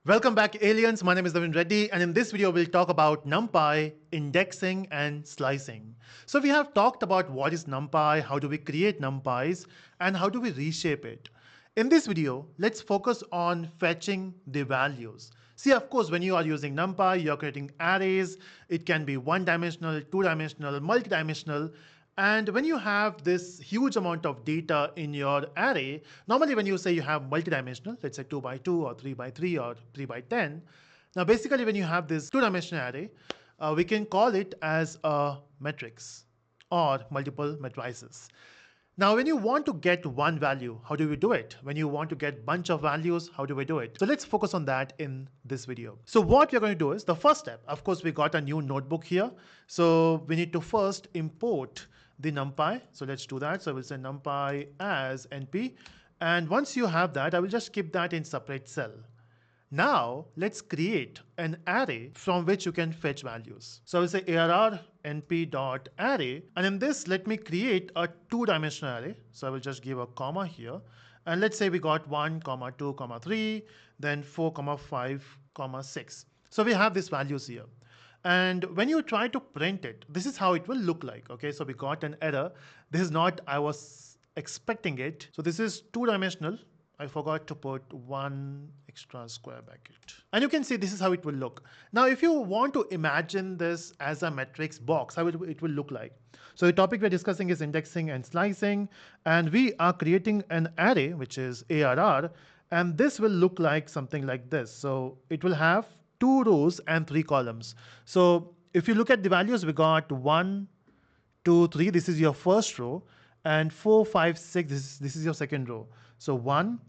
Welcome back, aliens. My name is Navin Reddy, and in this video, we'll talk about NumPy, indexing, and slicing. So we have talked about what is NumPy, how do we create NumPys, and how do we reshape it. In this video, let's focus on fetching the values. See, of course, when you are using NumPy, you're creating arrays. It can be one-dimensional, two-dimensional, multi-dimensional. And when you have this huge amount of data in your array, normally when you say you have multidimensional, let's say 2 by 2 or 3 by 3 or 3 by 10, now basically when you have this two-dimensional array, we can call it as a matrix or multiple matrices. Now, when you want to get one value, how do we do it? When you want to get bunch of values, how do we do it? So let's focus on that in this video. So what we're going to do is the first step. Of course, we got a new notebook here. So we need to first import the NumPy. So let's do that. So I will say NumPy as NP. And once you have that, I will just keep that in separate cell. Now let's create an array from which you can fetch values. So I will say arr np.array, and in this let me create a two-dimensional array. So I will just give a comma here, and let's say we got 1, 2, 3, then 4, 5, 6. So we have these values here. And when you try to print it, this is how it will look like. Okay, so we got an error. This is not I was expecting it. So this is two-dimensional. I forgot to put one extra square bracket. And you can see this is how it will look. Now, if you want to imagine this as a matrix box, how it will look like. So the topic we're discussing is indexing and slicing. And we are creating an array, which is ARR. And this will look like something like this. So it will have 2 rows and 3 columns. So if you look at the values, we got 1, 2, 3. This is your first row. And 4, 5, 6, this is your second row. So 1,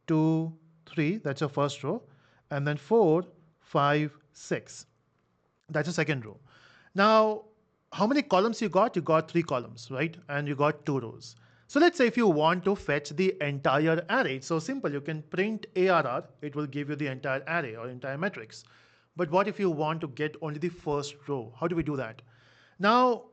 2, 3, that's your first row. And then 4, 5, 6. That's your second row. Now, how many columns you got? You got 3 columns, right? And you got 2 rows. So let's say if you want to fetch the entire array, it's so simple. You can print ARR. It will give you the entire array or entire matrix. But what if you want to get only the first row? How do we do that? Now,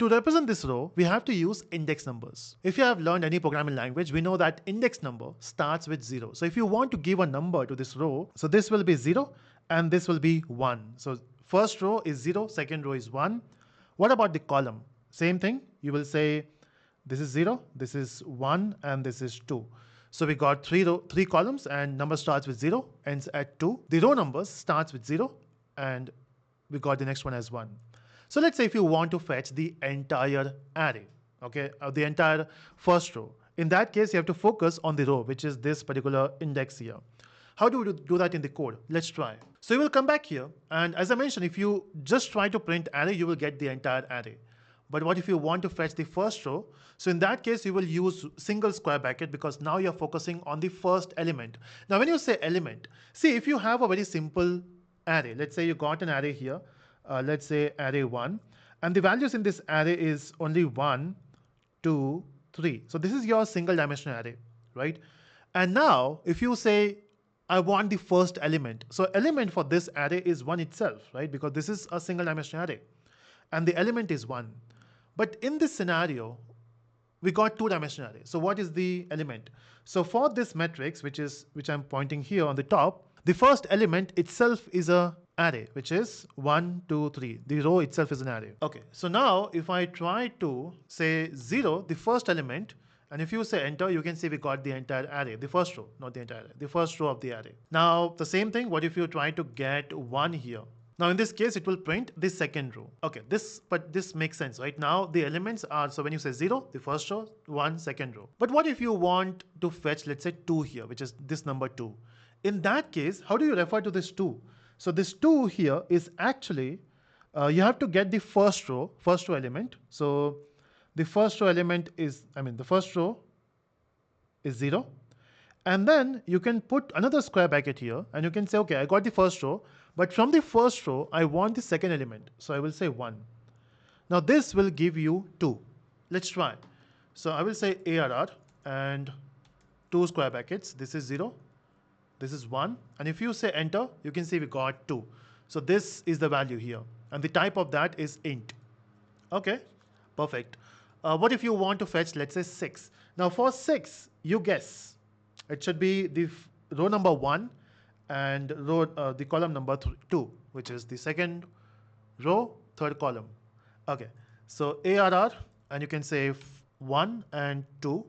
to represent this row, we have to use index numbers. If you have learned any programming language, we know that index number starts with 0. So if you want to give a number to this row, so this will be 0 and this will be 1. So first row is 0, second row is 1. What about the column? Same thing. You will say this is 0, this is 1, and this is 2. So we got 3 columns and number starts with 0, ends at 2. The row numbers starts with 0 and we got the next one as 1. So let's say if you want to fetch the entire array, okay, the entire first row. In that case, you have to focus on the row, which is this particular index here. How do we do that in the code? Let's try. So you will come back here, and as I mentioned, if you just try to print array, you will get the entire array. But what if you want to fetch the first row? So in that case, you will use single square bracket because now you're focusing on the first element. Now, when you say element, see if you have a very simple array, let's say you got an array here. Let's say array 1, and the values in this array is only 1, 2, 3. So this is your single dimensional array, right? And now if you say I want the first element, so element for this array is 1 itself, right? Because this is a single dimensional array and the element is 1. But in this scenario, we got two-dimensional array. So what is the element? So for this matrix, which I'm pointing here on the top, the first element itself is a array, which is 1, 2, 3. The row itself is an array. Okay, so now if I try to say 0, the first element, and if you say enter, you can see we got the entire array, the first row, not the entire array, the first row of the array. Now the same thing, what if you try to get 1 here? Now in this case, it will print the second row. Okay, but this makes sense, right? Now the elements are, so when you say 0, the first row, 1, second row. But what if you want to fetch, let's say 2 here, which is this number 2? In that case, how do you refer to this 2? So this 2 here is actually, you have to get the first row element. So the first row element is, the first row is 0. And then you can put another square bracket here and you can say, okay, I got the first row, but from the first row, I want the second element. So I will say 1. Now this will give you 2. Let's try. So I will say ARR and 2 square brackets. This is 0. This is 1. And if you say enter, you can see we got 2. So this is the value here. And the type of that is int. Okay, perfect. What if you want to fetch, let's say 6? Now for 6, you guess. It should be the row number 1 and row the column number 2, which is the second row, third column. Okay, so ARR, and you can say 1 and 2.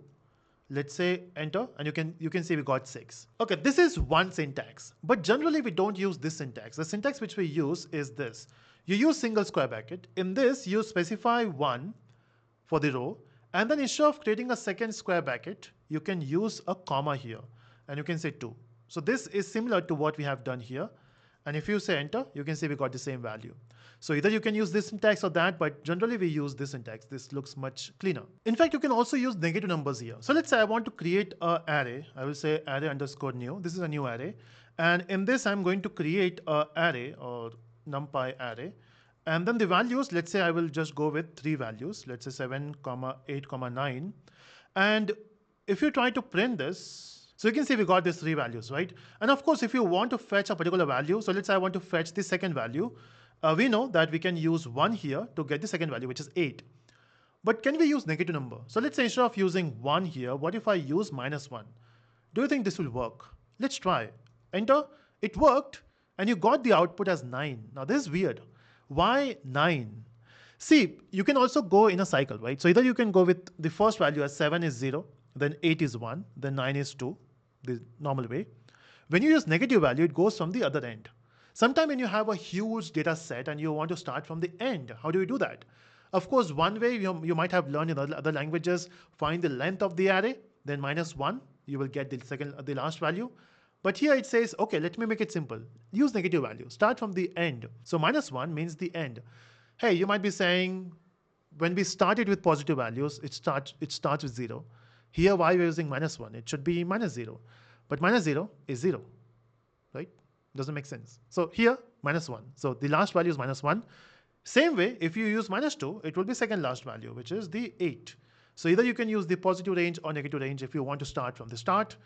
Let's say enter, and you can see we got 6. Okay, this is one syntax, but generally we don't use this syntax. The syntax which we use is this. You use single square bracket. In this, you specify 1 for the row, and then instead of creating a second square bracket, you can use a comma here, and you can say 2. So this is similar to what we have done here. And if you say enter, you can see we got the same value. So either you can use this syntax or that, but generally we use this syntax. This looks much cleaner. In fact, you can also use negative numbers here. So let's say I want to create an array. I will say array underscore new. This is a new array. And in this, I'm going to create an array or numpy array. And then the values, let's say I will just go with 3 values. Let's say 7, 8, 9. And if you try to print this, so you can see we got these 3 values, right? And of course, if you want to fetch a particular value, so let's say I want to fetch the second value, we know that we can use 1 here to get the second value, which is 8. But can we use negative number? So let's say instead of using 1 here, what if I use -1? Do you think this will work? Let's try. Enter. It worked, and you got the output as 9. Now this is weird. Why 9? See, you can also go in a cycle, right? So either you can go with the first value as 7 is 0, then 8 is 1, then 9 is 2, the normal way. When you use negative value, it goes from the other end. Sometimes when you have a huge data set and you want to start from the end, how do you do that? Of course, one way you might have learned in other languages, find the length of the array, then -1, you will get the last value. But here it says, okay, let me make it simple. Use negative value, start from the end. So -1 means the end. Hey, you might be saying, when we started with positive values, it starts with 0. Here, why we're using -1? It should be -0. But -0 is 0, right? Doesn't make sense. So here, -1. So the last value is -1. Same way, if you use -2, it will be second last value, which is the 8. So either you can use the positive range or negative range. If you want to start from the start,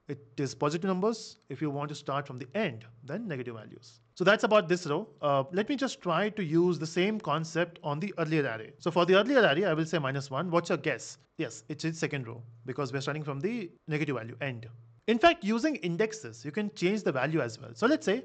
it is positive numbers. If you want to start from the end, then negative values. So that's about this row. Let me just try to use the same concept on the earlier array. So for the earlier array, I will say -1. What's your guess? Yes, it's its second row because we're starting from the negative value, end. In fact, using indexes, you can change the value as well. So let's say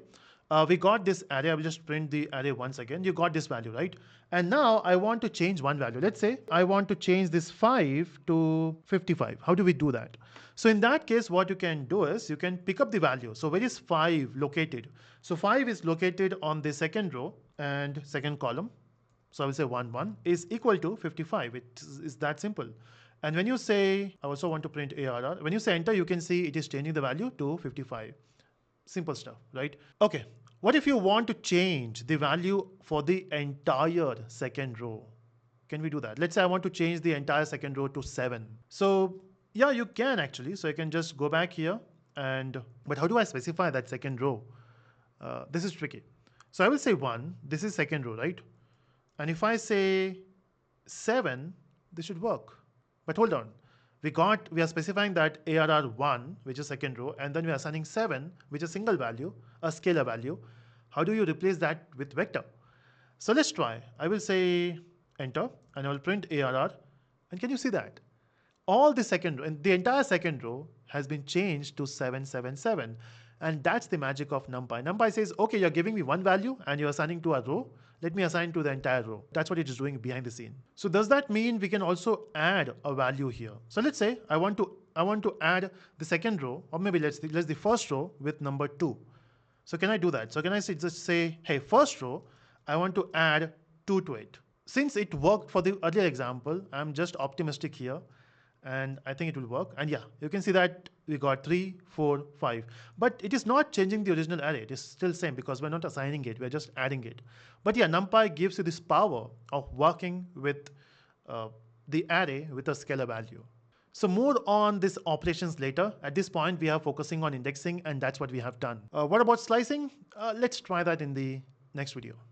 we got this array. I will just print the array once again. You got this value, right? And now I want to change one value. Let's say I want to change this 5 to 55. How do we do that? So in that case, what you can do is you can pick up the value. So where is 5 located? So 5 is located on the second row and second column. So I will say 1, 1 is equal to 55. It is that simple. And when you say, I also want to print ARR, when you say enter, you can see it is changing the value to 55. Simple stuff, right? Okay, what if you want to change the value for the entire second row? Can we do that? Let's say I want to change the entire second row to 7. So yeah, you can actually. So I can just go back here but how do I specify that second row? This is tricky. So I will say 1, this is second row, right? And if I say 7, this should work. But hold on, we are specifying that ARR 1, which is second row, and then we are assigning 7, which is single value, a scalar value. How do you replace that with vector? So let's try. I will say enter, and I will print ARR. And can you see that? All the second row, and the entire second row has been changed to 777. And that's the magic of NumPy. NumPy says, okay, you're giving me one value and you're assigning to a row. Let me assign to the entire row. That's what it is doing behind the scene. So does that mean we can also add a value here? So let's say I want to add the second row, or maybe let's the first row with number 2. So can I do that? So can I just say, hey, first row, I want to add 2 to it. Since it worked for the earlier example, I'm just optimistic here. And I think it will work. And yeah, you can see that we got 3, 4, 5. But it is not changing the original array. It is still same because we're not assigning it. We're just adding it. But yeah, NumPy gives you this power of working with the array with a scalar value. So more on these operations later. At this point, we are focusing on indexing, and that's what we have done. What about slicing? Let's try that in the next video.